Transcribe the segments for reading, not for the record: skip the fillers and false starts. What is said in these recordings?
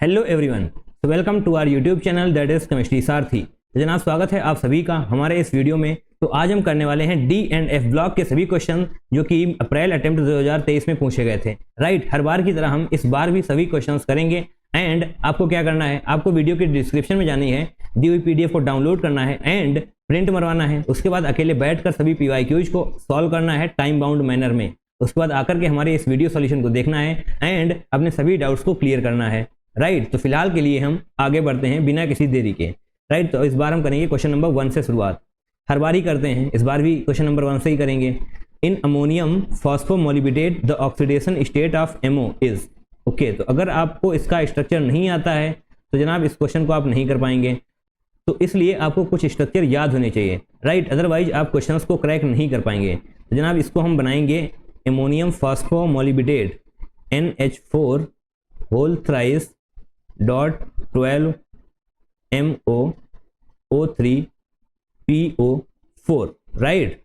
Hello everyone, welcome to our YouTube channel that is Chemistry Sarathi. जनाब स्वागत है आप सभी का हमारे इस वीडियो में। तो आज हम करने वाले हैं डी एंड एफ ब्लॉक के सभी क्वेश्चन जो कि अप्रैल अटेम्प्ट 2023 में पूछे गए थे। राइट, हर बार की तरह हम इस बार भी सभी क्वेश्चंस करेंगे। एंड आपको क्या करना है, आपको वीडियो के डिस्क्रिप्शन में जानी है, दी हुई पीडीएफ को डाउनलोड करना है एंड प्रिंट मरवाना है। उसके बाद अकेले बैठकर सभी पीवाईक्यूज को सॉल्व करना है टाइम बाउंड मैनर में। उसके बाद आकर के हमारे इस वीडियो सॉल्यूशन को देखना है एंड अपने सभी डाउट्स को क्लियर करना है। राइट, तो फिलहाल के लिए हम आगे बढ़ते हैं बिना किसी देरी के। राइट, तो इस बार हम करेंगे क्वेश्चन नंबर 1 से शुरुआत। हर बार ही करते हैं, इस बार भी क्वेश्चन नंबर 1 से ही करेंगे। In ammonium phosphomolybdate the oxidation state of MO is. Okay, तो अगर आपको इसका स्ट्रक्चर नहीं आता है तो जनाब इस क्वेश्चन को आप नहीं कर पाएंगे। तो इसलिए आपको कुछ स्ट्रक्चर याद होने चाहिए। राइट, अदरवाइज आप क्वेश्चन को क्रैक नहीं कर पाएंगे। तो जनाब इसको हम बनाएंगे ammonium phosphomolybdate NH4 whole thrice dot 12 MOO3PO4। Right,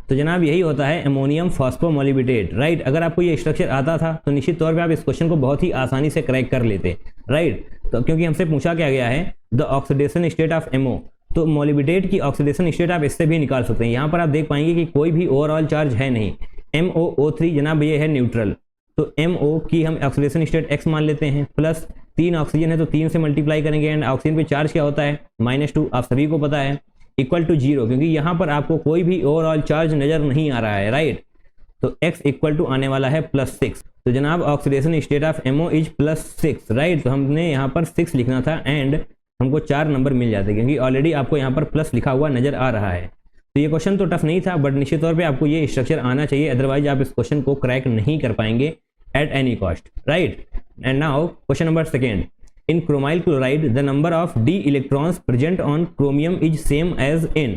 तो जनाब यही होता है एमोनियम फॉस्फोमोलिबिडेट। राइट, अगर आपको ये स्ट्रक्चर आता था तो निश्चित तौर पे आप इस क्वेश्चन को बहुत ही आसानी से क्रैक कर लेते। राइट, तो क्योंकि हमसे पूछा क्या गया है the oxidation state of MO, तो मोलिबिडेट की ऑक्सीडेशन स्टेट आप इससे भी निकाल सकते हैं। यहाँ पर आप देख पाएंगे कि कोई भी ओवरऑल चार्ज है नहीं। MOO3 जनाब ये है न्यूट्रल, तो MO की हम ऑक्सीडेशन स्टेट X मान लेते हैं, प्लस 3 ऑक्सीजन है तो 3 से मल्टीप्लाई करेंगे एंड ऑक्सीजन पे चार्ज क्या होता है -2, आप सभी को पता है, इक्वल टू 0, क्योंकि यहाँ पर आपको कोई भी ओवरऑल चार्ज नजर नहीं आ रहा है। राइट, तो X इक्वल टू आने वाला है +6। तो जनाब oxidation state of MO is +6। Right, तो हमने यहाँ पर 6 लिखना था एंड हमको 4 नंबर मिल जाते क्योंकि ऑलरेडी आपको यहाँ पर प्लस लिखा हुआ नजर आ रहा है। तो ये क्वेश्चन तो टफ नहीं था, बट निश्चित तौर पे आपको ये स्ट्रक्चर आना चाहिए, अदरवाइज आप इस क्वेश्चन को क्रैक नहीं कर पाएंगे at any cost. Right, and now question number 2। In chromyl chloride the number of d electrons present on chromium is same as in।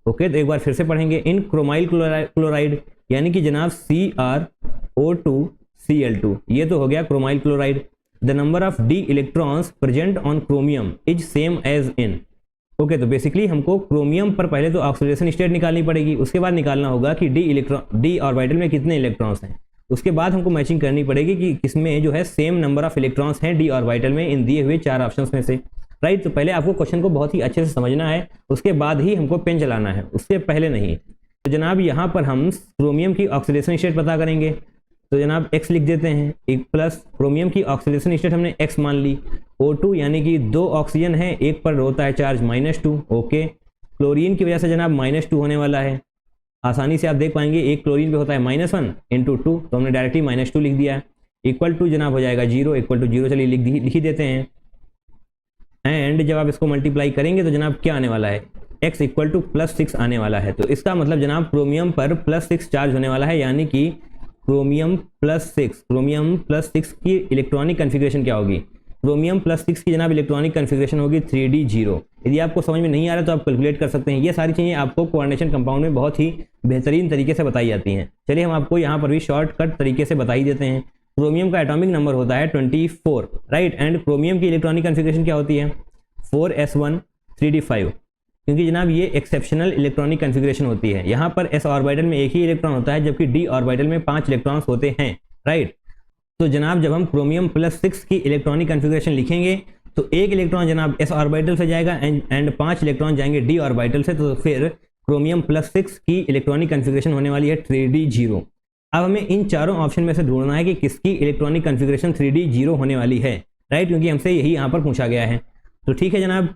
Okay, तो एक बार फिर से पढ़ेंगे। इन क्रोमाइल क्लोराइड यानी कि जनाब CrO2Cl2, ये तो हो गया chromyl chloride. The number of d electrons present on chromium is same as in। Okay, तो बेसिकली हमको क्रोमियम पर पहले तो ऑक्सीडेशन स्टेट निकालनी पड़ेगी, उसके बाद निकालना होगा कि d ऑर्बिटल में कितने इलेक्ट्रॉन्स हैं। उसके बाद हमको मैचिंग करनी पड़ेगी कि किसमें जो है सेम नंबर ऑफ इलेक्ट्रॉन्स हैं d ऑर्बिटल में इन दिए हुए 4 ऑप्शंस में से। राइट, तो पहले आपको क्वेश्चन को बहुत ही अच्छे से समझना है, उसके बाद ही हमको पेन चलाना है, उससे पहले नहीं। तो जनाब यहाँ पर हम क्रोमियम की ऑक्सीडेशन स्टेट पता करेंगे, तो जनाब X लिख देते हैं, एक प्लस क्रोमियम की ऑक्सीडेशन स्टेट हमने X मान ली। O2 यानी कि 2 ऑक्सीजन है, एक पर होता है चार्ज -2। ओके, क्लोरीन की वजह से जनाब -2 होने वाला है। आसानी से आप देख पाएंगे एक क्लोरीन पे होता है -1 × 2, तो हमने डायरेक्टली -2 लिख दिया। इक्वल टू जनाब हो जाएगा 0, इक्वल टू 0 चलिए लिख ही देते हैं। एंड जब आप इसको मल्टीप्लाई करेंगे तो जनाब क्या आने वाला है, X इक्वल टू +6 आने वाला है। तो इसका मतलब जनाब क्रोमियम पर +6 चार्ज होने वाला है, यानी कि क्रोमियम +6 की इलेक्ट्रॉनिक कन्फिग्रेशन क्या होगी। क्रोमियम +6 की जनाब इलेक्ट्रॉनिक कन्फिग्रेशन होगी 3D0। यदि आपको समझ में नहीं आ रहा तो आप कैलकुलेट कर सकते हैं। ये सारी चीज़ें आपको कोऑर्डिनेशन कंपाउंड में बहुत ही बेहतरीन तरीके से बताई जाती हैं। चलिए हम आपको यहाँ पर भी शॉर्टकट तरीके से बता ही देते हैं। क्रोमियम का एटॉमिक नंबर होता है 24। राइट, एंड क्रोमियम की इलेक्ट्रॉनिक कन्फिग्रेशन क्या होती है 4s1 3d5, क्योंकि जनाब ये एक्सेप्शनल इलेक्ट्रॉनिक कन्फिग्रेशन होती है। यहाँ पर s ऑर्बिटल में एक ही इलेक्ट्रॉन होता है, जबकि d ऑर्बिटल में 5 इलेक्ट्रॉन्स होते हैं। राइट, तो जनाब जब हम क्रोमियम +6 की इलेक्ट्रॉनिक कन्फिग्रेशन लिखेंगे तो एक इलेक्ट्रॉन जनाब s ऑर्बिटल से जाएगा एंड 5 इलेक्ट्रॉन जाएंगे d ऑर्बिटल से, तो फिर क्रोमियम +6 की इलेक्ट्रॉनिक कन्फिग्रेशन होने वाली है 3d0। अब हमें इन चारों ऑप्शन में से ढूंढना है कि किसकी इलेक्ट्रॉनिक कन्फिग्रेशन 3d0 होने वाली है। राइट, क्योंकि हमसे यही यहाँ पर पूछा गया है। तो ठीक है जनाब,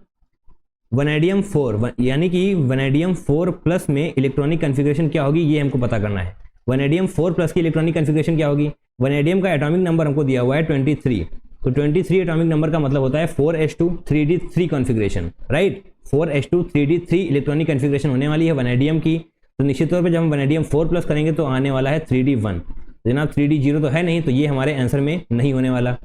वनेडियम 4 यानी कि वनेडियम 4+ में इलेक्ट्रॉनिक कन्फिग्रेशन क्या होगी ये हमको पता करना है। वनेडियम 4+ की इलेक्ट्रॉनिक कन्फिग्रेशन क्या होगी। वनेडियम का एटॉमिक नंबर हमको दिया हुआ है 23, तो 23 एटॉमिक नंबर का मतलब होता है 4s2 3d3 configuration. Right, 4s2 3d3 electronic configuration होने वाली है वनेडियम की। तो निश्चित तौर पे जब हम वनेडियम 4+ करेंगे तो आने वाला है 3d1। जनाब 3d0 तो है नहीं, तो ये हमारे आंसर में नहीं होने वाला।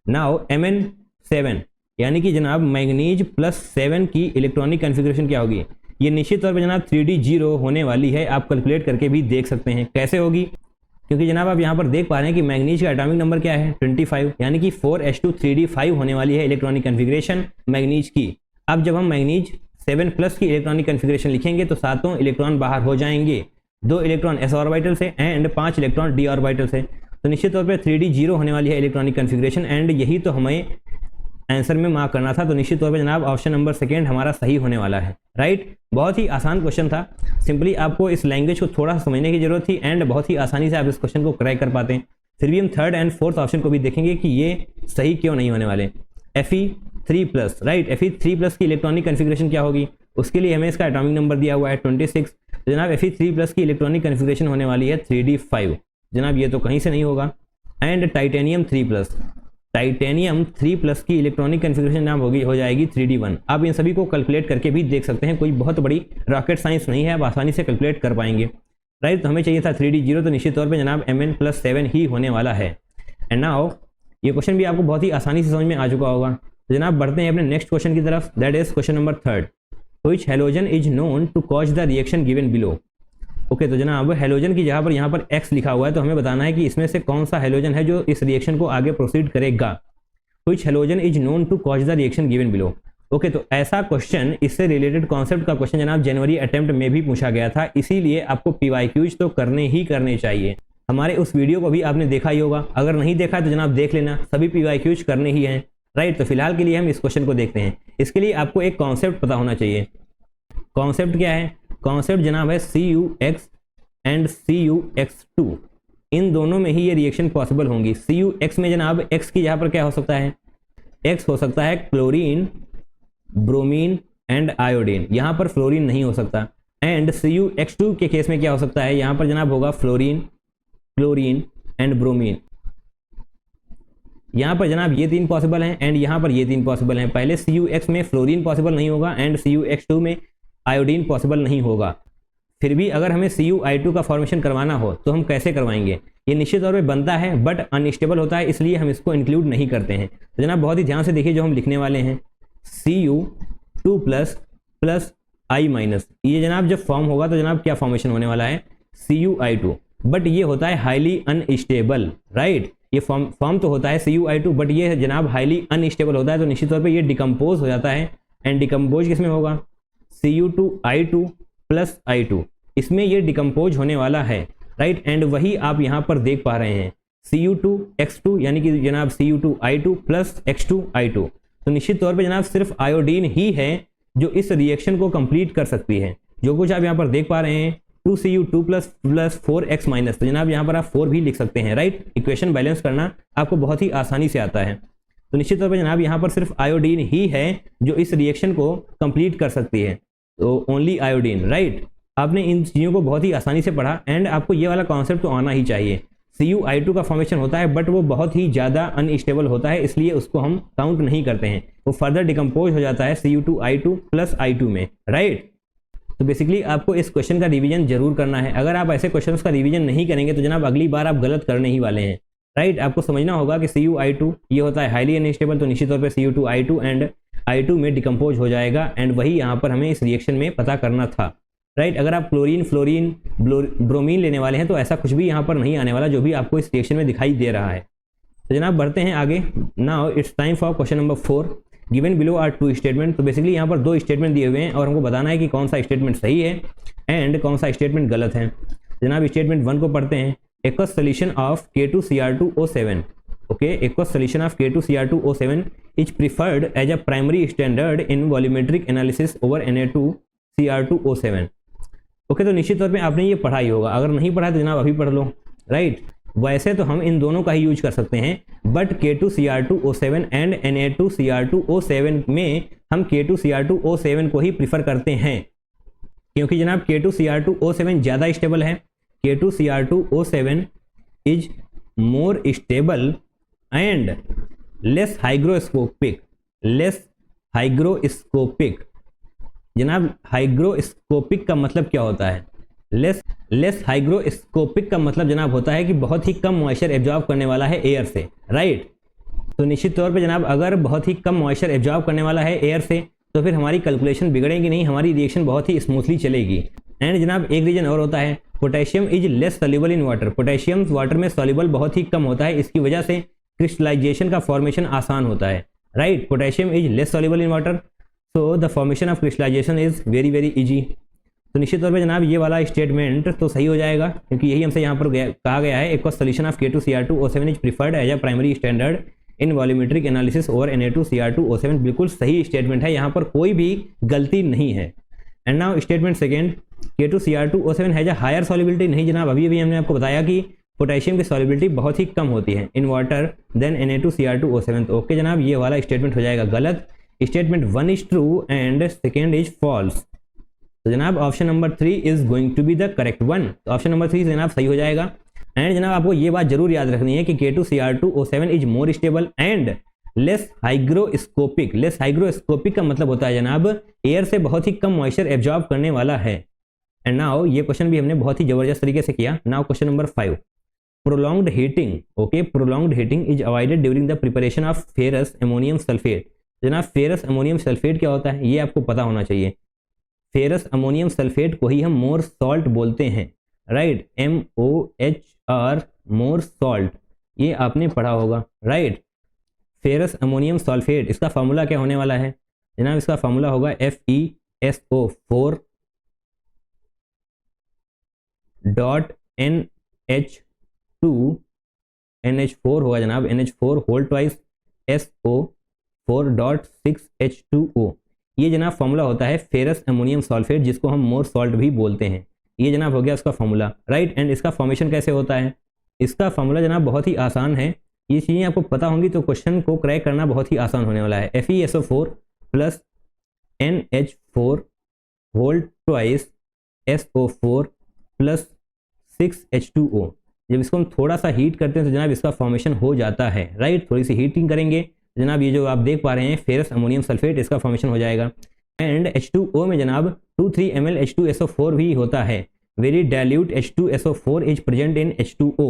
नाउ Mn7 यानी कि जनाब मैग्नीज +7 की इलेक्ट्रॉनिक कन्फिग्रेशन क्या होगी। ये निश्चित तौर पे जनाब 3d0 होने वाली है। आप कैलकुलेट करके भी देख सकते हैं कैसे होगी, क्योंकि जनाब आप यहाँ पर देख पा रहे हैं कि मैग्नीज का एटॉमिक नंबर क्या है 25, यानी कि 4s2 3d5 होने वाली है इलेक्ट्रॉनिक कन्फिग्रेशन मैग्नीज की। अब जब हम मैग्नीज 7+ की इलेक्ट्रॉनिक कन्फिग्रेशन लिखेंगे तो 7 इलेक्ट्रॉन बाहर हो जाएंगे, 2 इलेक्ट्रॉन s ऑर्बिटल से एंड 5 इलेक्ट्रॉन d ऑर्बिटल से। तो निश्चित तौर पे 3D 0 होने वाली है इलेक्ट्रॉनिक कन्फिग्रेशन, एंड यही तो हमें आंसर में मार्क करना था। तो निश्चित तौर पे जनाब ऑप्शन नंबर सेकेंड हमारा सही होने वाला है, राइट। बहुत ही आसान क्वेश्चन था, सिंपली आपको इस लैंग्वेज को थोड़ा सा समझने की जरूरत थी एंड बहुत ही आसानी से आप इस क्वेश्चन को क्रैक कर पाते हैं। फिर भी हम थर्ड एंड फोर्थ ऑप्शन को भी देखेंगे कि ये सही क्यों नहीं होने वाले। Fe3+, right. Fe3+ की इलेक्ट्रॉनिक कन्फिग्रेशन क्या होगी, उसके लिए हमें इसका एटॉमिक नंबर दिया हुआ है 26। तो जनाब Fe3+ की इलेक्ट्रॉनिक कन्फिग्रेशन होने वाली है 3D5, जनाब ये तो कहीं से नहीं होगा। एंड टाइटेनियम 3+ की इलेक्ट्रॉनिक कन्फिग्रेशन जनाब हो जाएगी 3D1। आप इन सभी को कैलकुलेट करके भी देख सकते हैं, कोई बहुत बड़ी रॉकेट साइंस नहीं है, आप आसानी से कैलकुलेट कर पाएंगे, राइट। तो हमें चाहिए था 3D 0, तो निश्चित तौर पे जनाब Mn+7 ही होने वाला है। एंड नाउ ये क्वेश्चन भी आपको बहुत ही आसानी से समझ में आ चुका होगा। तो जनाब बढ़ते हैं अपने नेक्स्ट क्वेश्चन की तरफ, that is question number third. Which halogen is known to cause the reaction given below. Okay, तो जनाब हैलोजन की जगह पर यहाँ पर X लिखा हुआ है, तो हमें बताना है कि इसमें से कौन सा हैलोजन है जो इस रिएक्शन को आगे प्रोसीड करेगा। Which halogen is known to cause the reaction given below. Okay, तो ऐसा क्वेश्चन, इससे रिलेटेड कॉन्सेप्ट का क्वेश्चन जनाब जनवरी अटेम्प्ट में भी पूछा गया था, इसीलिए आपको PYQs तो करने ही करने चाहिए। हमारे उस वीडियो को भी आपने देखा ही होगा, अगर नहीं देखा तो जनाब देख लेना, सभी PYQs करने ही हैं, राइट। तो फिलहाल के लिए हम इस क्वेश्चन को देखते हैं। इसके लिए आपको एक कॉन्सेप्ट पता होना चाहिए। कॉन्सेप्ट क्या है, कॉन्सेप्ट जनाब है CuX एंड CuX2, इन दोनों में ही ये रिएक्शन पॉसिबल होंगी। CuX में जनाब X की जगह पर क्या हो सकता है, X हो सकता है क्लोरीन, ब्रोमीन एंड आयोडीन, यहाँ पर फ्लोरीन नहीं हो सकता। एंड CuX2 के केस में क्या हो सकता है, यहाँ पर जनाब होगा फ्लोरीन, क्लोरीन एंड ब्रोमीन। यहाँ पर जनाब ये तीन पॉसिबल हैं एंड यहाँ पर ये तीन पॉसिबल हैं। पहले CuX में फ्लोरीन पॉसिबल नहीं होगा एंड CuX2 में आयोडीन पॉसिबल नहीं होगा। फिर भी अगर हमें CuI2 का फॉर्मेशन करवाना हो तो हम कैसे करवाएंगे, ये निश्चित तौर पे बनता है बट अनस्टेबल होता है, इसलिए हम इसको इंक्लूड नहीं करते हैं। तो जनाब बहुत ही ध्यान से देखिए जो हम लिखने वाले हैं, Cu2+ I-, ये जनाब जब फॉर्म होगा तो जनाब क्या फॉर्मेशन होने वाला है, CuI2, बट ये होता है हाईली अनस्टेबल, राइट। ये फॉर्म तो होता है CuI2 बट ये जनाब हाईली अनस्टेबल होता है, तो निश्चित तौर पे ये डिकम्पोज हो जाता है। एंड डिकम्पोज किसमें होगा, Cu2I2+I2, इसमें ये डिकम्पोज होने वाला है, राइट। एंड वही आप यहाँ पर देख पा रहे हैं Cu2X2, यानी कि जनाब Cu2I2+X2I2। तो निश्चित तौर पे जनाब सिर्फ आयोडीन ही है जो इस रिएक्शन को कंप्लीट कर सकती है। जो कुछ आप यहाँ पर देख पा रहे हैं 2Cu2+4X-, तो जनाब यहाँ पर आप 4 भी लिख सकते हैं, राइट। इक्वेशन बैलेंस करना आपको बहुत ही आसानी से आता है। तो निश्चित तौर पे जनाब यहाँ पर सिर्फ आयोडीन ही है जो इस रिएक्शन को कंप्लीट कर सकती है, तो ओनली आयोडीन, राइट। आपने इन चीज़ों को बहुत ही आसानी से पढ़ा एंड आपको ये वाला कॉन्सेप्ट तो आना ही चाहिए। CuI2 का फॉर्मेशन होता है बट वो बहुत ही ज़्यादा अनस्टेबल होता है, इसलिए उसको हम काउंट नहीं करते हैं, वो फर्दर डिकम्पोज हो जाता है Cu2I2+I2 में, राइट। तो बेसिकली आपको इस क्वेश्चन का रिवीजन जरूर करना है। अगर आप ऐसे क्वेश्चंस का रिवीजन नहीं करेंगे तो जनाब अगली बार आप गलत करने ही वाले हैं, राइट। आपको समझना होगा कि Cu2 ये होता है हाईली अनस्टेबल, तो निश्चित तौर पे Cu2I2 एंड I2 में डिकम्पोज हो जाएगा एंड वही यहाँ पर हमें इस रिएक्शन में पता करना था, राइट। अगर आप क्लोरीन, फ्लोरीन, ब्रोमीन लेने वाले हैं तो ऐसा कुछ भी यहाँ पर नहीं आने वाला जो भी आपको इस रिएक्शन में दिखाई दे रहा है। तो जनाब बढ़ते हैं आगे। Now it's time for question number 4। Given below are 2 statement. तो बेसिकली यहाँ पर 2 स्टेटमेंट दिए हुए हैं और हमको बताना है कि कौन सा स्टेटमेंट सही है एंड कौन सा स्टेटमेंट गलत है। जनाब स्टेटमेंट 1 को पढ़ते हैं। Aqueous solution of K2Cr2O7, okay, aqueous solution of K2Cr2O7 is preferred as a primary standard in volumetric analysis over Na2Cr2O7। Okay, तो निश्चित तौर पे आपने ये पढ़ा ही होगा, अगर नहीं पढ़ा तो जनाब अभी पढ़ लो, राइट। वैसे तो हम इन दोनों का ही यूज कर सकते हैं बट K2Cr2O7 एंड Na2Cr2O7 में हम K2Cr2O7 को ही प्रिफर करते हैं क्योंकि जनाब K2Cr2O7 ज़्यादा स्टेबल है। K2Cr2O7 is more stable and less hygroscopic. जनाब हाइग्रोस्कोपिक का मतलब क्या होता है, लेस हाइग्रोस्कोपिक का मतलब जनाब होता है कि बहुत ही कम मॉइस्चर एब्जॉर्ब करने वाला है एयर से, राइट। तो निश्चित तौर पे जनाब अगर बहुत ही कम मॉइस्चर एब्जॉर्ब करने वाला है एयर से तो फिर हमारी कैलकुलेशन बिगड़ेगी नहीं, हमारी रिएक्शन बहुत ही स्मूथली चलेगी। एंड जनाब एक रीजन और होता है, potassium is less soluble in water. Potassium water में सोल्यूबल बहुत ही कम होता है, इसकी वजह से क्रिस्टलाइजेशन का फॉर्मेशन आसान होता है, right. Potassium is less soluble in water, so the formation of crystallization is very easy। तो निश्चित तौर पे जनाब ये वाला स्टेटमेंट तो सही हो जाएगा, क्योंकि यही हमसे यहाँ पर कहा गया है aqueous solution of K2Cr2O7 is preferred as a primary standard in volumetric analysis over Na2Cr2O7। बिल्कुल सही स्टेटमेंट है, यहाँ पर कोई भी गलती नहीं है। And now statement second, K2Cr2O7 has a higher solubility. नहीं जनाब, अभी अभी हमने आपको बताया कि पोटेशियम की सॉल्युबिलिटी बहुत ही कम होती है इन वाटर देन Na2Cr2O7। तो ओके जनाब, ये वाला स्टेटमेंट हो जाएगा गलत। Statement 1 is true and second is false. तो जनाब option number 3 is going to be the correct one. तो ऑप्शन नंबर 3 जनाब सही हो जाएगा। एंड जनाब आपको ये बात जरूर याद रखनी है कि K2Cr2O7 is more stable and less hygroscopic. Less hygroscopic का मतलब होता है जनाब एयर से बहुत ही कम मॉइस्चर एब्जॉर्ब करने वाला है। एंड नाउ ये क्वेश्चन भी हमने बहुत ही जबरदस्त तरीके से किया। Now question number 5, prolonged heating. Okay, prolonged heating is avoided during the preparation of ferrous ammonium sulphate. जनाब फेरस अमोनियम सल्फेट क्या होता है ये आपको पता होना चाहिए। फेरस अमोनियम सल्फेट को ही हम मोर सॉल्ट बोलते हैं, राइट, MOHR, मोर सॉल्ट, ये आपने पढ़ा होगा, राइट। फेरस अमोनियम सल्फेट, इसका फार्मूला क्या होने वाला है जनाब? इसका फार्मूला होगा FeSO4 डॉट NH2 होगा जनाब, NH4 whole twice SO4 dot 6H2O। ये जनाब फॉर्मूला होता है फेरस अमोनियम सल्फेट, जिसको हम मोर सॉल्ट भी बोलते हैं। ये जनाब हो गया उसका फॉर्मूला, राइट। एंड इसका फॉर्मेशन कैसे होता है? इसका फॉर्मूला जनाब बहुत ही आसान है। ये चीज़ें आपको पता होंगी तो क्वेश्चन को क्रैक करना बहुत ही आसान होने वाला है। FeSO4 plus NH4 whole twice SO4 plus 6H2O। जब इसको हम थोड़ा सा हीट करते हैं तो जनाब इसका फॉर्मेशन हो जाता है, राइट। थोड़ी सी हीटिंग करेंगे तो जनाब ये जो आप देख पा रहे हैं फेरस अमोनियम सल्फेट, इसका फॉर्मेशन हो जाएगा। एंड H2O में जनाब 2,3 ml H2SO4 भी होता है। Very dilute H2SO4 is present in H2O।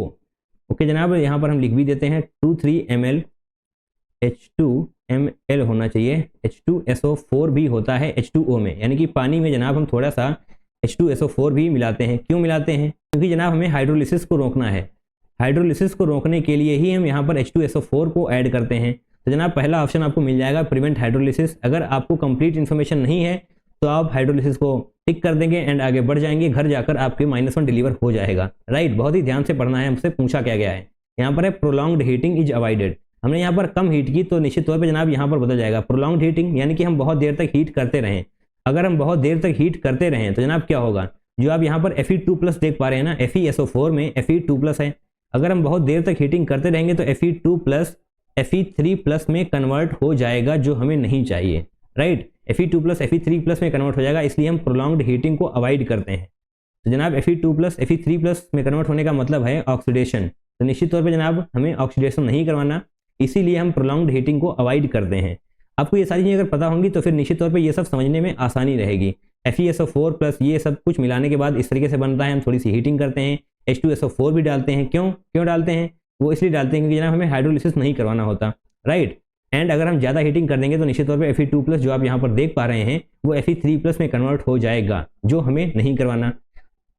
Okay जनाब, यहाँ पर हम लिख भी देते हैं 2,3 ml H2ml होना चाहिए। H2SO4 भी होता है H2O में, यानी कि पानी में जनाब हम थोड़ा सा H2SO4 भी मिलाते हैं। क्यों मिलाते हैं? क्योंकि जनाब हमें हाइड्रोलिसिस को रोकना है। हाइड्रोलिसिस को रोकने के लिए ही हम यहाँ पर H2SO4 को ऐड करते हैं। तो जनाब पहला ऑप्शन आपको मिल जाएगा प्रिवेंट हाइड्रोलिसिस। अगर आपको कंप्लीट इन्फॉर्मेशन नहीं है तो आप हाइड्रोलिसिस को टिक कर देंगे एंड आगे बढ़ जाएंगे। घर जाकर आपके -1 डिलीवर हो जाएगा, राइट। बहुत ही ध्यान से पढ़ना है, हमसे पूछा क्या गया है। यहाँ पर है प्रोलॉन्ग्ड हीटिंग इज अवॉइडेड। हमने यहाँ पर कम हीट की तो निश्चित तौर पर जनाब यहाँ पर बदल जाएगा प्रोलॉन्ग्ड हीटिंग, यानी कि हम बहुत देर तक हीट करते रहें। अगर हम बहुत देर तक हीट करते रहें तो जनाब क्या होगा? जो आप यहाँ पर Fe2+ देख पा रहे हैं ना, FeSO4 में Fe2+ है। अगर हम बहुत देर तक हीटिंग करते रहेंगे तो Fe2+ Fe3+ में कन्वर्ट हो जाएगा, जो हमें नहीं चाहिए, राइट। Fe2+ Fe3+ में कन्वर्ट हो जाएगा, इसलिए हम प्रोलॉन्ग्ड हीटिंग को अवॉइड करते हैं। तो जनाब Fe2+ Fe3+ में कन्वर्ट होने का मतलब है ऑक्सीडेशन। तो निश्चित तौर पर जनाब हमें ऑक्सीडेशन नहीं करवाना, इसीलिए हम प्रोलॉन्ग्ड हीटिंग को अवॉइड करते हैं। आपको ये सारी चीज़ें अगर पता होंगी तो फिर निश्चित तौर पे ये सब समझने में आसानी रहेगी। FeSO4 प्लस ये सब कुछ मिलाने के बाद इस तरीके से बनता है। हम थोड़ी सी हीटिंग करते हैं, H2SO4 भी डालते हैं। क्यों डालते हैं? वो इसलिए डालते हैं क्योंकि जनाब हमें हाइड्रोलिसिस नहीं करवाना होता, राइट। एंड अगर हम ज़्यादा हीटिंग कर देंगे तो निश्चित तौर पर Fe2+ जो आप यहाँ पर देख पा रहे हैं वो Fe3+ में कन्वर्ट हो जाएगा, जो हमें नहीं करवाना।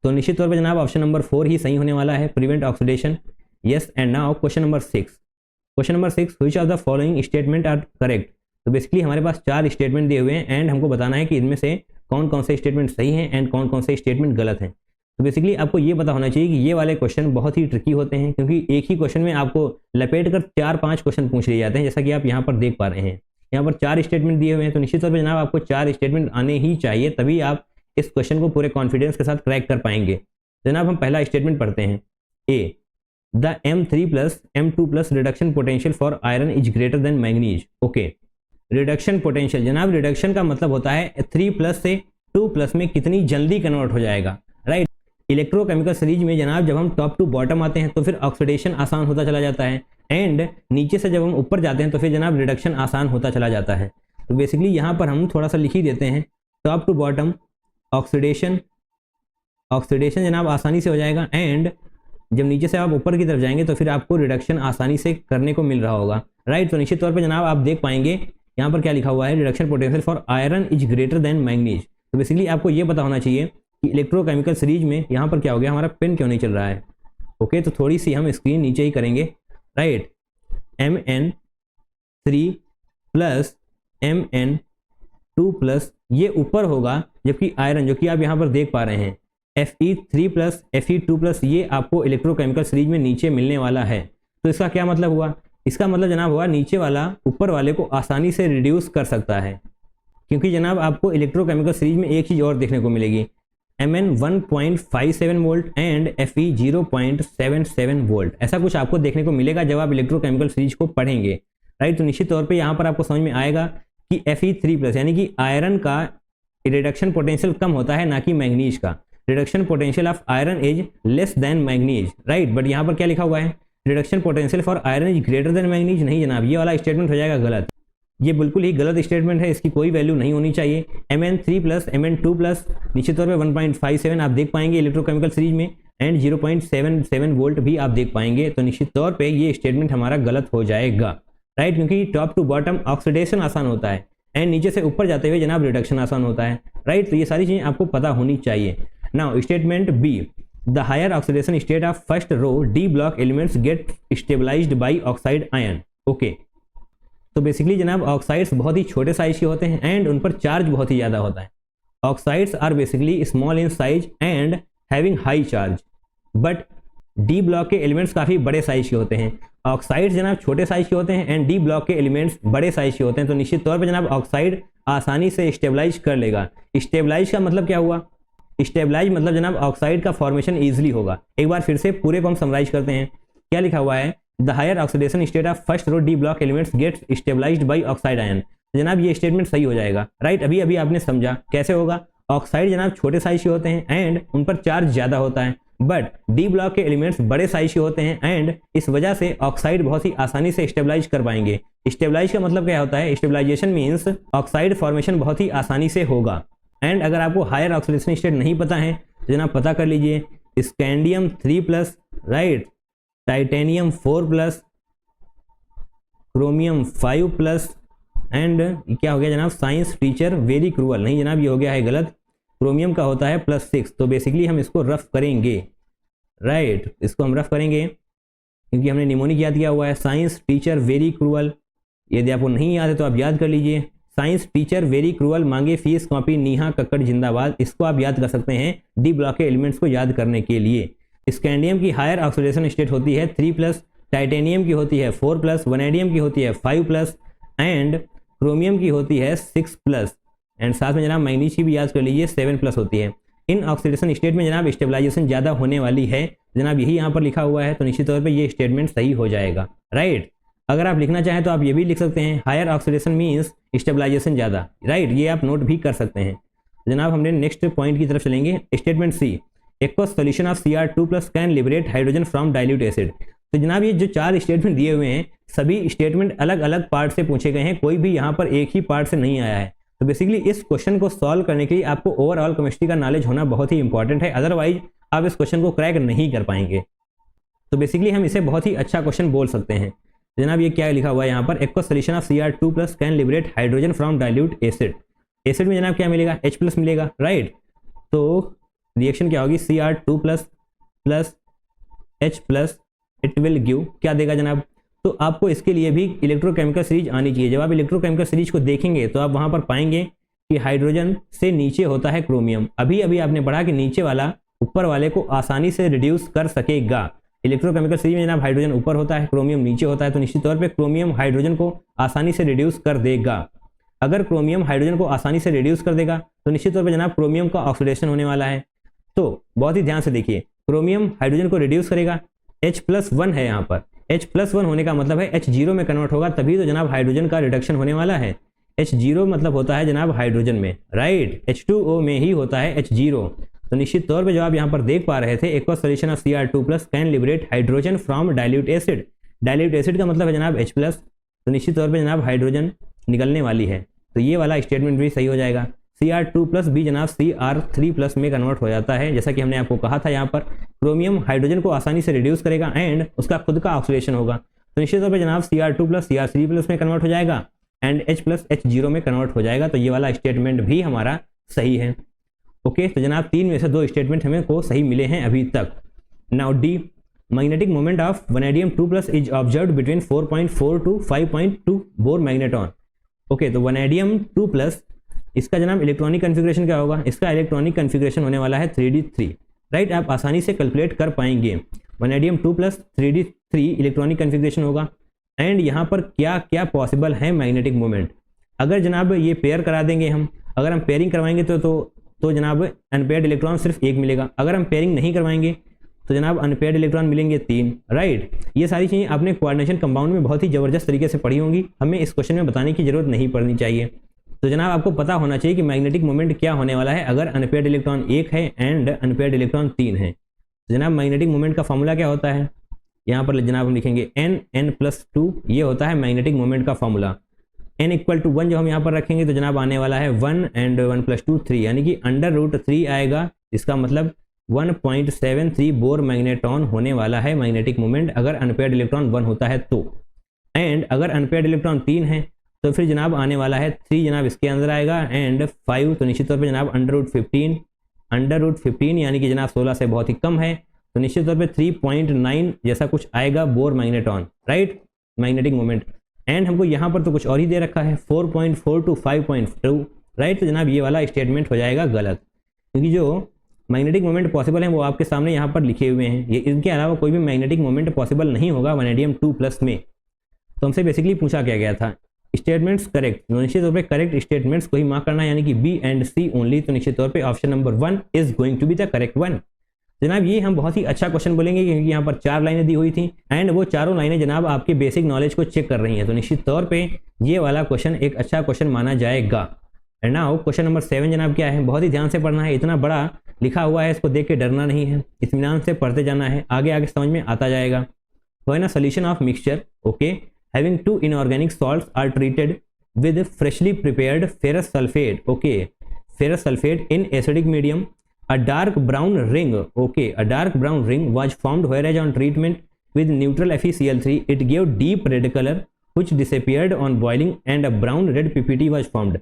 तो निश्चित तौर पर जनाब ऑप्शन नंबर 4 ही सही होने वाला है, prevent oxidation. Yes. And now question number 6। Question number 6, which of the following statement are correct. तो बेसिकली हमारे पास 4 स्टेटमेंट दिए हुए हैं एंड हमको बताना है कि इनमें से कौन कौन से स्टेटमेंट सही हैं एंड कौन कौन से स्टेटमेंट गलत हैं। तो बेसिकली आपको ये पता होना चाहिए कि ये वाले क्वेश्चन बहुत ही ट्रिकी होते हैं, क्योंकि एक ही क्वेश्चन में आपको लपेट कर 4-5 क्वेश्चन पूछ लिए जाते हैं, जैसा कि आप यहाँ पर देख पा रहे हैं। यहाँ पर 4 स्टेटमेंट दिए हुए हैं, तो निश्चित तौर पर जनाब आपको 4 स्टेटमेंट आने ही चाहिए, तभी आप इस क्वेश्चन को पूरे कॉन्फिडेंस के साथ क्रैक कर पाएंगे। जनाब हम पहला स्टेटमेंट पढ़ते हैं। A, the M3+ M2+ reduction potential for iron is greater than manganese. Okay, reduction potential, जनाब रिडक्शन का मतलब होता है 3+ से 2+ में कितनी जल्दी कन्वर्ट हो जाएगा, राइट। इलेक्ट्रोकेमिकल सीरीज में जनाब जब हम टॉप टू बॉटम आते हैं तो फिर ऑक्सीडेशन आसान होता चला जाता है, एंड नीचे से जब हम ऊपर जाते हैं तो फिर जनाब रिडक्शन आसान होता चला जाता है। तो बेसिकली यहाँ पर हम थोड़ा सा लिख ही देते हैं, टॉप टू बॉटम ऑक्सीडेशन जनाब आसानी से हो जाएगा, एंड जब नीचे से आप ऊपर की तरफ जाएंगे तो फिर आपको रिडक्शन आसानी से करने को मिल रहा होगा, राइट। तो निश्चित तौर पर जनाब आप देख पाएंगे यहाँ पर क्या लिखा हुआ है, reduction potential for iron is greater than manganese. तो बेसिकली आपको ये पता होना चाहिए कि इलेक्ट्रोकेमिकल सीरीज में यहाँ पर क्या हो गया, हमारा पेन क्यों नहीं चल रहा है। ओके, तो थोड़ी सी हम स्क्रीन नीचे ही करेंगे, राइट। Mn3 + Mn2 2+ ये ऊपर होगा, जबकि आयरन जो कि आप यहाँ पर देख पा रहे हैं Fe3+, Fe2+ ये आपको इलेक्ट्रोकेमिकल सीरीज में नीचे मिलने वाला है। तो इसका क्या मतलब हुआ? इसका मतलब जनाब हुआ नीचे वाला ऊपर वाले को आसानी से रिड्यूस कर सकता है, क्योंकि जनाब आपको इलेक्ट्रोकेमिकल सीरीज में एक चीज़ और देखने को मिलेगी, Mn 1.57 volt and Fe 0.77 volt. ऐसा कुछ आपको देखने को मिलेगा जब आप इलेक्ट्रोकेमिकल सीरीज को पढ़ेंगे, राइट। तो निश्चित तौर पे यहाँ पर आपको समझ में आएगा कि Fe3+ यानी कि आयरन का रिडक्शन पोटेंशियल कम होता है, ना कि मैग्नीज का। Reduction potential of iron is less than manganese, right. But यहाँ पर क्या लिखा हुआ है? Reduction potential for iron is greater then manganese. नहीं जनाब, ये वाला स्टेटमेंट हो जाएगा गलत। ये बिल्कुल ही गलत स्टेटमेंट है, इसकी कोई वैल्यू नहीं होनी चाहिए। Mn3+, Mn2+ निश्चित तौर पे 1.57 आप देख पाएंगे इलेक्ट्रोकेमिकल सीरीज में, एंड 0.77 वोल्ट भी आप देख पाएंगे। तो निश्चित तौर पे ये स्टेटमेंट हमारा गलत हो जाएगा, राइट, क्योंकि टॉप टू बॉटम ऑक्सीडेशन आसान होता है एंड नीचे से ऊपर जाते हुए जनाब रिडक्शन आसान होता है, राइट। तो ये सारी चीज़ें आपको पता होनी चाहिए। Now statement B, the higher oxidation state of first row D block elements get stabilised by oxide ion. Okay, तो बेसिकली जनाब ऑक्साइड्स बहुत ही छोटे साइज के होते हैं एंड उन पर चार्ज बहुत ही ज़्यादा होता है। Oxides are basically small in size and having high charge, but D block के एलिमेंट्स काफ़ी बड़े साइज के होते हैं। ऑक्साइड्स जनाब छोटे साइज के होते हैं एंड डी ब्लॉक के एलिमेंट्स बड़े साइज के होते हैं। तो निश्चित तौर पर जनाब ऑक्साइड आसानी से स्टेबलाइज कर लेगा। स्टेबलाइज का मतलब क्या हुआ? स्टेबलाइज मतलब जनाब ऑक्साइड का फॉर्मेशन ईजिली होगा। एक बार फिर से पूरे को हम समराइज करते हैं। क्या लिखा हुआ है? The higher oxidation state of first row D block elements gets stabilised by oxide ion. जनाब ये स्टेटमेंट सही हो जाएगा, राइट। अभी अभी आपने समझा कैसे होगा। ऑक्साइड जनाब छोटे साइज के होते हैं एंड उन पर चार्ज ज्यादा होता है, बट डी ब्लॉक के एलिमेंट्स बड़े साइज के होते हैं एंड इस वजह से ऑक्साइड बहुत ही आसानी से स्टेबलाइज कर पाएंगे। स्टेबलाइज का मतलब क्या होता है? स्टेबलाइजेशन मीन्स ऑक्साइड फॉर्मेशन बहुत ही आसानी से होगा। एंड अगर आपको हायर ऑक्सीडेशन स्टेट नहीं पता है तो जनाब पता कर लीजिए, scandium 3+, right, titanium 4+, chromium 5+, and क्या हो गया जनाब? Science teacher very cruel. नहीं जनाब, ये हो गया है गलत। क्रोमियम का होता है +6। तो बेसिकली हम इसको रफ करेंगे, राइट, इसको हम रफ करेंगे क्योंकि हमने निमोनिक याद किया हुआ है। साइंस टीचर वेरी क्रूअल, यदि आपको नहीं याद है तो आप याद कर लीजिए। साइंस टीचर वेरी क्रूअल, मांगे फीस कॉपी, नीहा कक्कड़ जिंदाबाद। इसको आप याद कर सकते हैं डी ब्लॉक के एलिमेंट्स को याद करने के लिए। स्कैंडियम की हायर ऑक्सीडेशन स्टेट होती है 3+, टाइटेनियम की होती है 4+, वनेडियम की होती है 5+, एंड क्रोमियम की होती है 6+, एंड साथ में जनाब मैग्नीज की भी याद कर लीजिए 7+ होती है। इन ऑक्सीडेशन स्टेट में जनाब स्टेबलाइजेशन ज़्यादा होने वाली है, जनाब यही यहाँ पर लिखा हुआ है। तो निश्चित तौर पे ये स्टेटमेंट सही हो जाएगा, राइट। अगर आप लिखना चाहें तो आप ये भी लिख सकते हैं, हायर ऑक्सीडेशन मीन्स स्टेबलाइजेशन ज़्यादा, राइट। ये आप नोट भी कर सकते हैं। जनाब हमने नेक्स्ट पॉइंट की तरफ चलेंगे। Statement C, aqueous solution of Cr2+ can liberate hydrogen from dilute acid. तो जनाब ये जो 4 स्टेटमेंट दिए हुए हैं, सभी स्टेटमेंट अलग अलग पार्ट से पूछे गए हैं, कोई भी यहाँ पर एक ही पार्ट से नहीं आया है। तो बेसिकली इस क्वेश्चन को सॉल्व करने के लिए आपको ओवरऑल केमिस्ट्री का नॉलेज होना बहुत ही इंपॉर्टेंट है, अदरवाइज आप इस क्वेश्चन को क्रैक नहीं कर पाएंगे। तो बेसिकली हम इसे बहुत ही अच्छा क्वेश्चन बोल सकते हैं। जनाब ये क्या लिखा हुआ है यहाँ पर? Aqueous solution of Cr2+ can liberate hydrogen from dilute acid. Acid में जनाब क्या मिलेगा? H+ मिलेगा, राइट। तो रिएक्शन क्या होगी? Cr2+ + H+, it will give क्या देगा जनाब? तो आपको इसके लिए भी इलेक्ट्रोकेमिकल सीरीज आनी चाहिए। जब आप इलेक्ट्रोकेमिकल सीरीज को देखेंगे तो आप वहां पर पाएंगे कि हाइड्रोजन से नीचे होता है क्रोमियम। अभी अभी आपने पढ़ा कि नीचे वाला ऊपर वाले को आसानी से रिड्यूस कर सकेगा। इलेक्ट्रोकेमिकल सीरीज में जनाब हाइड्रोजन ऊपर होता है, क्रोमियम नीचे होता है, तो निश्चित तौर पे क्रोमियम हाइड्रोजन को आसानी से रिड्यूस कर देगा। अगर क्रोमियम हाइड्रोजन को आसानी से रिड्यूस कर देगा तो निश्चित तौर पर जनाब क्रोमियम का ऑक्सीडेशन होने वाला है। तो बहुत ही ध्यान से देखिए, क्रोमियम हाइड्रोजन को रिड्यूस करेगा, H+1 है यहाँ पर। H+1 होने का मतलब है H0 में कन्वर्ट होगा, तभी तो जनाब हाइड्रोजन का रिडक्शन होने वाला है। H0 मतलब होता है जनाब हाइड्रोजन में, राइट। H2O में ही होता है H0। तो निश्चित तौर पे जो आप यहाँ पर देख पा रहे थे, aqueous solution of Cr2+ can liberate hydrogen from dilute acid. Dilute acid का मतलब है जनाब H+, तो निश्चित तौर पे जनाब हाइड्रोजन निकलने वाली है। तो ये वाला स्टेटमेंट भी सही हो जाएगा। Cr2+ भी जनाब Cr3+ में कन्वर्ट हो जाता है, जैसा कि हमने आपको कहा था। यहाँ पर क्रोमियम हाइड्रोजन को आसानी से रिड्यूस करेगा एंड उसका खुद का ऑक्सीडेशन होगा, तो निश्चित तौर पे जनाब Cr2+ Cr3+ में कन्वर्ट हो जाएगा एंड H+ H0 में कन्वर्ट हो जाएगा। तो ये वाला स्टेटमेंट भी हमारा सही है। ओके, तो जनाब 3 में से 2 स्टेटमेंट हमें को सही मिले हैं अभी तक। Now D, magnetic moment of vanadium 2+ is observed between 4.4 to 5.2 bore magneton. Okay, तो वनेडियम 2+ इसका जनाब इलेक्ट्रॉनिक कन्फिग्रेशन क्या होगा, इसका इलेक्ट्रॉनिक कन्फिग्रेशन होने वाला है 3d3, राइट। आप आसानी से कैलकुलेट कर पाएंगे। Vanadium 2 plus 3d3 electronic configuration होगा। एंड यहाँ पर क्या क्या पॉसिबल है मैग्नेटिक मोमेंट, अगर जनाब ये पेयर करा देंगे हम, अगर हम पेयरिंग करवाएंगे तो जनाब अनपेयर्ड इलेक्ट्रॉन सिर्फ एक मिलेगा, अगर हम पेयरिंग नहीं करवाएंगे तो जनाब अनपेयर्ड इलेक्ट्रॉन मिलेंगे 3, राइट। ये सारी चीज़ें आपने कोऑर्डिनेशन कंपाउंड में बहुत ही ज़बरदस्त तरीके से पढ़ी होंगी, हमें इस क्वेश्चन में बताने की जरूरत नहीं पड़नी चाहिए। तो जनाब आपको पता होना चाहिए कि मैग्नेटिक मोमेंट क्या होने वाला है अगर अनपेयर्ड इलेक्ट्रॉन 1 है एंड अनपेयर्ड इलेक्ट्रॉन 3 है। तो जनाब मैग्नेटिक मोमेंट का फॉर्मूला क्या होता है, यहाँ पर जनाब हम लिखेंगे n+2, ये होता है मैग्नेटिक मोमेंट का फॉर्मूला। n = 1 जो हम यहाँ पर रखेंगे तो जनाब आने वाला है 1 एंड 1 + 2 3, यानी कि √3 आएगा। इसका मतलब 1.73 बोर मैग्नेट्रॉन होने वाला है मैग्नेटिक मोमेंट अगर अनपेयर्ड इलेक्ट्रॉन 1 होता है तो। एंड अगर अनपेयर्ड इलेक्ट्रॉन 3 है तो फिर जनाब आने वाला है 3 जनाब इसके अंदर आएगा एंड 5 तो निश्चित तौर पे जनाब √15 यानी कि जनाब 16 से बहुत ही कम है, तो निश्चित तौर पे 3.9 जैसा कुछ आएगा bore magnetron, right, magnetic moment. And हमको यहाँ पर तो कुछ और ही दे रखा है 4.4 to 5.2, राइट। तो जनाब ये वाला स्टेटमेंट हो जाएगा गलत, क्योंकि जो मैग्नेटिक मोमेंट पॉसिबल है वो आपके सामने यहाँ पर लिखे हुए हैं, ये इनके अलावा कोई भी मैग्नेटिक मोमेंट पॉसिबल नहीं होगा वैनेडियम 2+ में। तो हमसे बेसिकली पूछा क्या गया था, स्टेटमेंट्स करेक्ट, तो निश्चित तौर पे करेक्ट स्टेटमेंट्स को ही मार्क करना है, यानी कि बी एंड सी ओनली। तो निश्चित तौर पे option number 1 is going to be the correct one. जनाब ये हम बहुत ही अच्छा क्वेश्चन बोलेंगे क्योंकि यहाँ पर 4 लाइनें दी हुई थी एंड वो चारों लाइनें जनाब आपके बेसिक नॉलेज को चेक कर रही हैं, तो निश्चित तौर पे ये वाला क्वेश्चन एक अच्छा क्वेश्चन माना जाएगा। एंड नाउ क्वेश्चन नंबर 7 जनाब क्या है, बहुत ही ध्यान से पढ़ना है, इतना बड़ा लिखा हुआ है, इसको देख के डरना नहीं है, इत्मीनान से पढ़ते जाना है, आगे आगे समझ में आता जाएगा। तो है ना, solution of mixture, okay, having 2 inorganic salts are treated with freshly prepared ferrous sulfate, okay, ferrous sulfate in acidic medium, a dark brown ring, okay, a dark brown ring was formed, whereas on treatment with neutral FeCl3 it gave deep red color which disappeared on boiling and a brown red PPT was formed।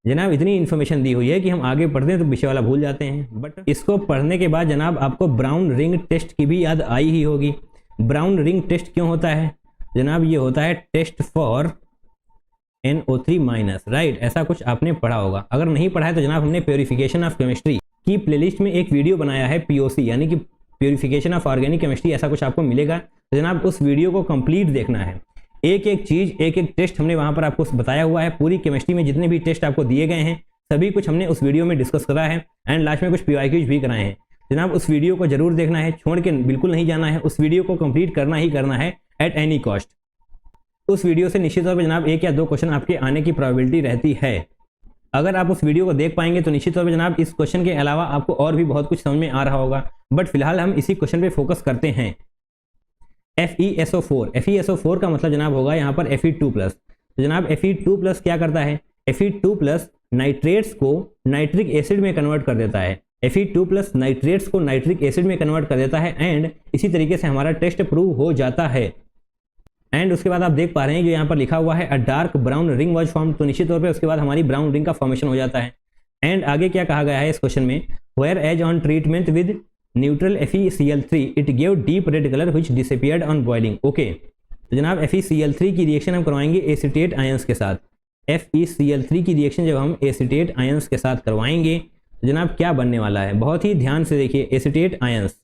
जनाब इतनी information दी हुई है कि हम आगे पढ़ते हैं तो पीछे वाला भूल जाते हैं, बट इसको पढ़ने के बाद जनाब आपको ब्राउन रिंग टेस्ट की भी याद आई ही होगी। ब्राउन रिंग टेस्ट क्यों होता है जनाब, ये होता है टेस्ट फॉर NO3-, राइट, ऐसा कुछ आपने पढ़ा होगा। अगर नहीं पढ़ा है तो जनाब हमने प्योरीफिकेशन ऑफ केमिस्ट्री की प्लेलिस्ट में एक वीडियो बनाया है, POC यानी कि प्योरीफिकेशन ऑफ ऑर्गेनिक केमिस्ट्री, ऐसा कुछ आपको मिलेगा, तो जनाब उस वीडियो को कंप्लीट देखना है। एक एक चीज़, एक एक टेस्ट हमने वहाँ पर आपको बताया हुआ है, पूरी केमिस्ट्री में जितने भी टेस्ट आपको दिए गए हैं सभी कुछ हमने उस वीडियो में डिस्कस करा है एंड लास्ट में कुछ PYQs भी कराए हैं। जनाब उस वीडियो को जरूर देखना है, छोड़ के बिल्कुल नहीं जाना है, उस वीडियो को कंप्लीट करना ही करना है एट एनी कॉस्ट। उस वीडियो से निश्चित तौर पर जनाब 1 या 2 क्वेश्चन आपके आने की प्रोबेबिलिटी रहती है। अगर आप उस वीडियो को देख पाएंगे तो निश्चित तौर पर जनाब इस क्वेश्चन के अलावा आपको और भी बहुत कुछ समझ में आ रहा होगा, बट फिलहाल हम इसी क्वेश्चन पे फोकस करते हैं। FeSO4, FeSO4 का मतलब जनाब होगा यहाँ पर Fe2+। तो जनाब Fe2+ क्या करता है, Fe2+ नाइट्रेट्स को नाइट्रिक एसिड में कन्वर्ट कर देता है, Fe2+ नाइट्रेट्स को नाइट्रिक एसिड में कन्वर्ट कर देता है एंड इसी तरीके से हमारा टेस्ट प्रूव हो जाता है। एंड उसके बाद आप देख पा रहे हैं जो यहाँ पर लिखा हुआ है अ dark brown ring was form, तो निश्चित तौर पे उसके बाद हमारी ब्राउन रिंग का फॉर्मेशन हो जाता है। एंड आगे क्या कहा गया है इस क्वेश्चन में, whereas on treatment with neutral FeCl3 it give deep red colour which disappeared on boiling, okay. तो जनाब FeCl3 की रिएक्शन हम करवाएंगे एसीटेट आयंस के साथ। FeCl3 की रिएक्शन जब हम एसीटेट आयंस के साथ करवाएंगे तो जनाब क्या बनने वाला है, बहुत ही ध्यान से देखिए। Acetate ions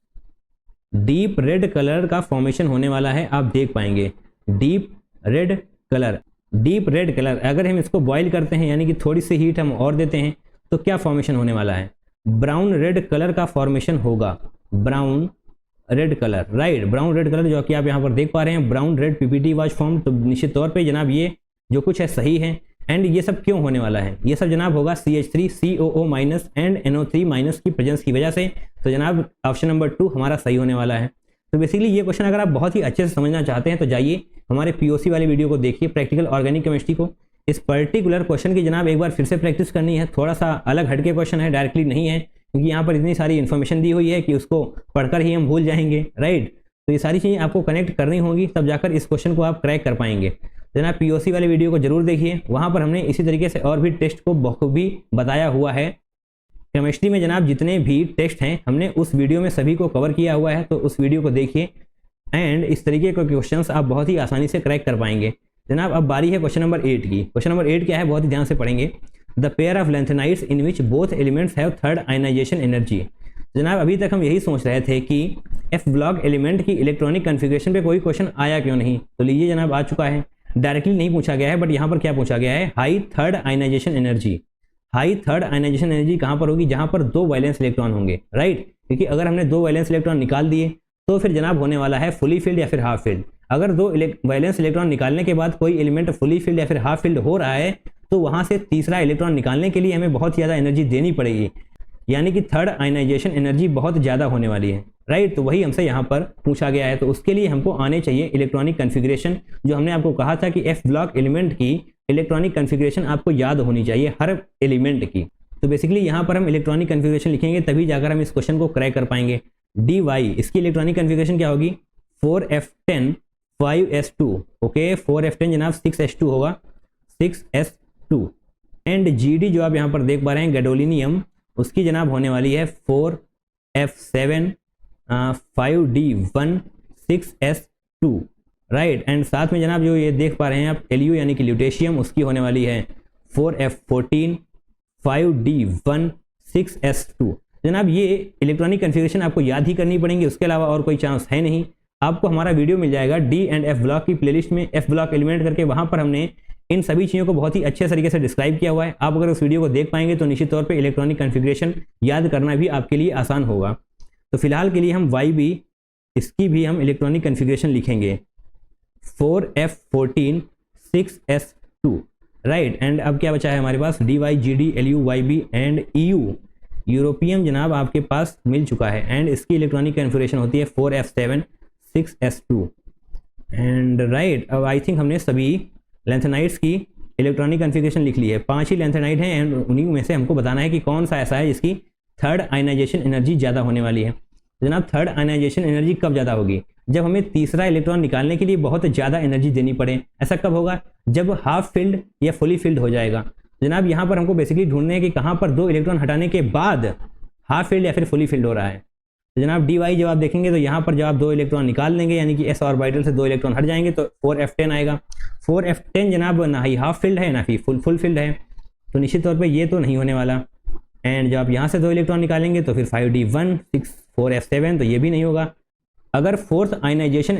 deep red colour का फॉर्मेशन होने वाला है, आप देख पाएंगे deep red colour. Deep red colour अगर हम इसको बॉईल करते हैं यानी कि थोड़ी सी हीट हम और देते हैं तो क्या फॉर्मेशन होने वाला है, ब्राउन रेड कलर का फॉर्मेशन होगा, brown red colour, right, brown red colour जो कि आप यहाँ पर देख पा रहे हैं, brown red PPT was form. तो निश्चित तौर पे जनाब ये जो कुछ है सही है। एंड ये सब क्यों होने वाला है, ये सब जनाब होगा CH3 COO- एंड NO3- की प्रेजेंस की वजह से। तो जनाब ऑप्शन नंबर 2 हमारा सही होने वाला है। तो बेसिकली ये क्वेश्चन अगर आप बहुत ही अच्छे से समझना चाहते हैं तो जाइए हमारे POC वाले वीडियो को देखिए, प्रैक्टिकल ऑर्गेनिक केमिस्ट्री को। इस पर्टिकुलर क्वेश्चन की जनाब एक बार फिर से प्रैक्टिस करनी है, थोड़ा सा अलग हटके क्वेश्चन है, डायरेक्टली नहीं है, क्योंकि यहाँ पर इतनी सारी इन्फॉर्मेशन दी हुई है कि उसको पढ़कर ही हम भूल जाएंगे, राइट। तो ये सारी चीज़ें आपको कनेक्ट करनी होगी, तब जाकर इस क्वेश्चन को आप क्रैक कर पाएंगे। जनाब POC वाले वीडियो को जरूर देखिए, वहाँ पर हमने इसी तरीके से और भी टेस्ट को बखूबी बताया हुआ है। केमिस्ट्री में जनाब जितने भी टेस्ट हैं हमने उस वीडियो में सभी को कवर किया हुआ है, तो उस वीडियो को देखिए एंड इस तरीके के क्वेश्चंस आप बहुत ही आसानी से क्रैक कर पाएंगे। जनाब अब बारी है क्वेश्चन नंबर 8 की। क्वेश्चन नंबर 8 क्या है, बहुत ही ध्यान से पढ़ेंगे। The pair of lanthanides in which both elements have third ionisation energy. जनाब अभी तक हम यही सोच रहे थे कि एफ ब्लॉक एलिमेंट की इलेक्ट्रॉनिक कन्फिग्रेशन पे कोई क्वेश्चन आया क्यों नहीं, तो लीजिए जनाब आ चुका है। डायरेक्टली नहीं पूछा गया है, बट यहाँ पर क्या पूछा गया है, high third ionisation energy. High third ionisation energy कहाँ पर होगी, जहाँ पर 2 वैलेंस इलेक्ट्रॉन होंगे, राइट। क्योंकि अगर हमने 2 वैलेंस इलेक्ट्रॉन निकाल दिए तो फिर जनाब होने वाला है फुली फिल्ड या फिर हाफ फिल्ड। अगर 2 वैलेंस इलेक्ट्रॉन निकालने के बाद कोई एलिमेंट फुली फिल्ड या फिर हाफ फिल्ड हो रहा है तो वहाँ से तीसरा इलेक्ट्रॉन निकालने के लिए हमें बहुत ज़्यादा एनर्जी देनी पड़ेगी, यानी कि थर्ड आयनाइजेशन एनर्जी बहुत ज़्यादा होने वाली है, राइट। तो वही हमसे यहाँ पर पूछा गया है। तो उसके लिए हमको आने चाहिए इलेक्ट्रॉनिक कन्फिग्रेशन, जो हमने आपको कहा था कि एफ ब्लॉक एलिमेंट की इलेक्ट्रॉनिक कन्फिग्रेशन आपको याद होनी चाहिए हर एलिमेंट की। तो बेसिकली यहाँ पर हम इलेक्ट्रॉनिक कन्फिग्रेशन लिखेंगे तभी जाकर हम इस क्वेश्चन को क्रैक कर पाएंगे। डी वाई, इसकी इलेक्ट्रॉनिक कन्फिग्रेशन क्या होगी, 4f10 5s2, ओके। 4f10 जनाब 6s2 होगा, 6s2। एंड जीडी जो आप यहाँ पर देख पा रहे हैं गैडोलिनियम, उसकी जनाब होने वाली है 4f7 5d1 6s2, right. And साथ में जनाब जो ये देख पा रहे हैं आप एलयू यानी कि ल्यूटेशियम, उसकी होने वाली है 4f14 5d1 6s2। जनाब ये इलेक्ट्रॉनिक कन्फिग्रेशन आपको याद ही करनी पड़ेंगी, उसके अलावा और कोई चांस है नहीं। आपको हमारा वीडियो मिल जाएगा डी एंड एफ ब्लॉक की प्लेलिस्ट में, एफ ब्लॉक एलिमेंट करके, वहाँ पर हमने इन सभी चीज़ों को बहुत ही अच्छे तरीके से डिस्क्राइब किया हुआ है। आप अगर उस वीडियो को देख पाएंगे तो निश्चित तौर पे इलेक्ट्रॉनिक कन्फिग्रेशन याद करना भी आपके लिए आसान होगा। तो फिलहाल के लिए हम वाई बी, इसकी भी हम इलेक्ट्रॉनिक कन्फिग्रेशन लिखेंगे 4f14 6s2, राइट। एंड अब क्या बचा है हमारे पास, D Y G D L U Y B and E U, europium जनाब आपके पास मिल चुका है। एंड इसकी इलेक्ट्रॉनिक कन्फिग्रेशन होती है 4f7 6s2। एंड राइट, अब आई थिंक हमने सभी लैंथेनाइड्स की इलेक्ट्रॉनिक कन्फिग्रेशन लिख ली है। 5 ही लैंथेनाइड हैं एंड उन्हीं में से हमको बताना है कि कौन सा ऐसा है जिसकी थर्ड आयनाइजेशन एनर्जी ज़्यादा होने वाली है। जनाब थर्ड आयनाइजेशन एनर्जी कब ज़्यादा होगी, जब हमें तीसरा इलेक्ट्रॉन निकालने के लिए बहुत ज़्यादा एनर्जी देनी पड़े। ऐसा कब होगा, जब हाफ फिल्ड या फुली फिल्ड हो जाएगा। जनाब यहाँ पर हमको बेसिकली ढूंढना है कि कहाँ पर 2 इलेक्ट्रॉन हटाने के बाद हाफ फिल्ड या फिर फुली फिल्ड हो रहा है। तो जनाब डी वाई जब आप देखेंगे तो यहाँ पर जब आप 2 इलेक्ट्रॉन निकाल लेंगे, यानी कि एस ऑर्बिटल से 2 इलेक्ट्रॉन हट जाएंगे तो 4f10 आएगा। 4f10 जनाब ना ही हाफ फिल्ड है ना ही फुल फिल्ड है, तो निश्चित तौर पे ये तो नहीं होने वाला। एंड जब आप यहाँ से 2 इलेक्ट्रॉन निकालेंगे तो फिर 5d1 6 4f7, तो ये भी नहीं होगा। अगर फोर्थ आयनाइजेशन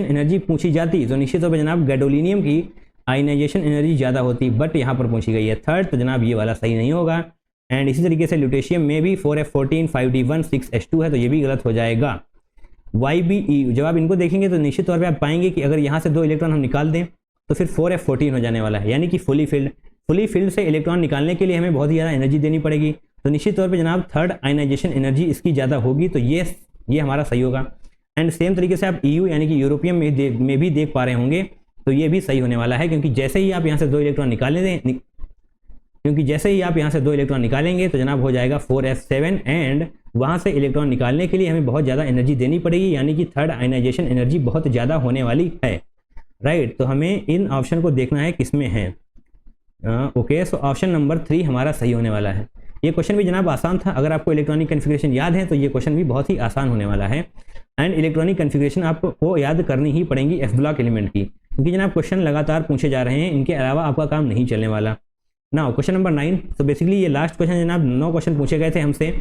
एनर्जी पूछी जाती तो निश्चित तौर पर जनाब गैडोलिनियम की आयनाइजेशन एनर्जी ज़्यादा होती, बट यहाँ पर पूछी गई है थर्ड, तो जनाब ये वाला सही नहीं होगा। एंड इसी तरीके से ल्यूटेशियम में भी 4f14 5d1 6s2 है, तो ये भी गलत हो जाएगा। YBE जब आप इनको देखेंगे तो निश्चित तौर पे आप पाएंगे कि अगर यहाँ से 2 इलेक्ट्रॉन हम निकाल दें तो फिर 4f14 हो जाने वाला है, यानी कि फुली फिल्ड से इलेक्ट्रॉन निकालने के लिए हमें बहुत ही ज़्यादा एनर्जी देनी पड़ेगी। तो निश्चित तौर पे जनाब थर्ड आयनाइजेशन एनर्जी इसकी ज़्यादा होगी, तो ये हमारा सही होगा। एंड सेम तरीके से आप EU यानी कि यूरोपियम में भी देख पा रहे होंगे, तो ये भी सही होने वाला है, क्योंकि जैसे ही आप यहाँ से 2 इलेक्ट्रॉन निकालेंगे तो जनाब हो जाएगा 4f7 एंड वहाँ से इलेक्ट्रॉन निकालने के लिए हमें बहुत ज़्यादा एनर्जी देनी पड़ेगी, यानी कि थर्ड आयनाइजेशन एनर्जी बहुत ज़्यादा होने वाली है, राइट। तो हमें इन ऑप्शन को देखना है किसमें है। ओके, सो ऑप्शन नंबर 3 हमारा सही होने वाला है। ये क्वेश्चन भी जनाब आसान था, अगर आपको इलेक्ट्रॉनिक कन्फिग्रेशन याद है तो ये क्वेश्चन भी बहुत ही आसान होने वाला है। एंड इलेक्ट्रॉनिक कन्फिग्रेशन आपको याद करनी ही पड़ेंगी एफ ब्लॉक एलिमेंट की, क्योंकि जनाब क्वेश्चन लगातार पूछे जा रहे हैं, इनके अलावा आपका काम नहीं चलने वाला। नाउ क्वेश्चन नंबर 9, तो बेसिकली ये लास्ट क्वेश्चन जनाब 9 क्वेश्चन पूछे गए थे हमसे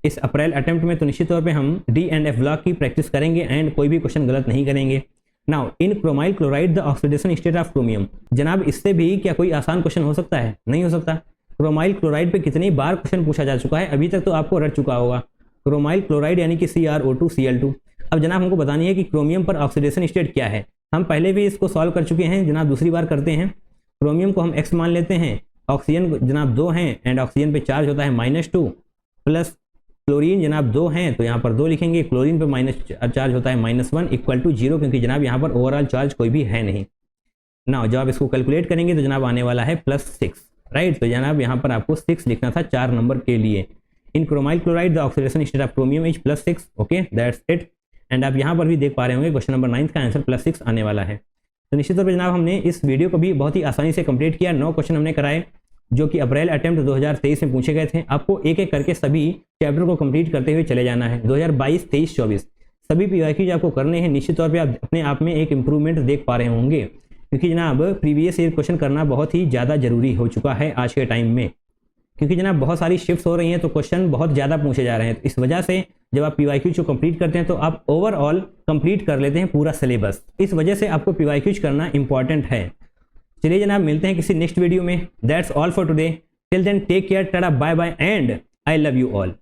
इस अप्रैल अटेम्प्ट में, तो निश्चित तौर पे हम डी एंड एफ ब्लॉक की प्रैक्टिस करेंगे एंड कोई भी क्वेश्चन गलत नहीं करेंगे। Now in chromyl chloride the oxidation state of chromium, जनाब इससे भी क्या कोई आसान क्वेश्चन हो सकता है, नहीं हो सकता। क्रोमाइल क्लोराइड पे कितनी बार क्वेश्चन पूछा जा चुका है, अभी तक तो आपको रट चुका होगा। क्रोमाइल क्लोराइड यानी कि CrO2Cl2। अब जनाब हमको बतानी है कि क्रोमियम पर ऑक्सीडेशन स्टेट क्या है। हम पहले भी इसको सॉल्व कर चुके हैं जनाब, दूसरी बार करते हैं। क्रोमियम को हम X मान लेते हैं, ऑक्सीजन जनाब 2 हैं एंड ऑक्सीजन पे चार्ज होता है -2, प्लस क्लोरीन जनाब 2 हैं तो यहाँ पर 2 लिखेंगे, क्लोरीन पे माइनस चार्ज होता है -1 = 0, क्योंकि जनाब यहाँ पर ओवरऑल चार्ज कोई भी है नहीं। ना जब आप इसको कैलकुलेट करेंगे तो जनाब आने वाला है +6, राइट। तो जनाब यहाँ पर आपको 6 लिखना था 4 नंबर के लिए। In chromyl chloride the oxidation state of chromium is +6, okay that's it. And आप यहाँ पर भी देख पा रहे होंगे क्वेश्चन नंबर 9 का आंसर +6 आने वाला है। तो निश्चित तौर पर जनाब हमने इस वीडियो को भी बहुत ही आसानी से कंप्लीट किया। 9 क्वेश्चन हमने कराए जो कि अप्रैल अटेम्प्ट 2023 में पूछे गए थे। आपको एक एक करके सभी चैप्टर को कंप्लीट करते हुए चले जाना है। 2022, 23, 24 सभी PYQs आपको करने हैं। निश्चित तौर पे आप अपने आप में एक इम्प्रूवमेंट देख पा रहे होंगे। क्योंकि जनाब प्रीवियस ईयर क्वेश्चन करना बहुत ही ज़्यादा जरूरी हो चुका है आज के टाइम में, क्योंकि जनाब बहुत सारी शिफ्ट्स हो रही हैं तो क्वेश्चन बहुत ज़्यादा पूछे जा रहे हैं। तो इस वजह से जब आप पीवाईक्यूज को कंप्लीट करते हैं तो आप ओवरऑल कंप्लीट कर लेते हैं पूरा सिलेबस। इस वजह से आपको पीवाईक्यूज करना इंपॉर्टेंट है। चलिए जनाब मिलते हैं किसी नेक्स्ट वीडियो में। That's all for today. Till then take care, टाटा, bye bye and I love you all.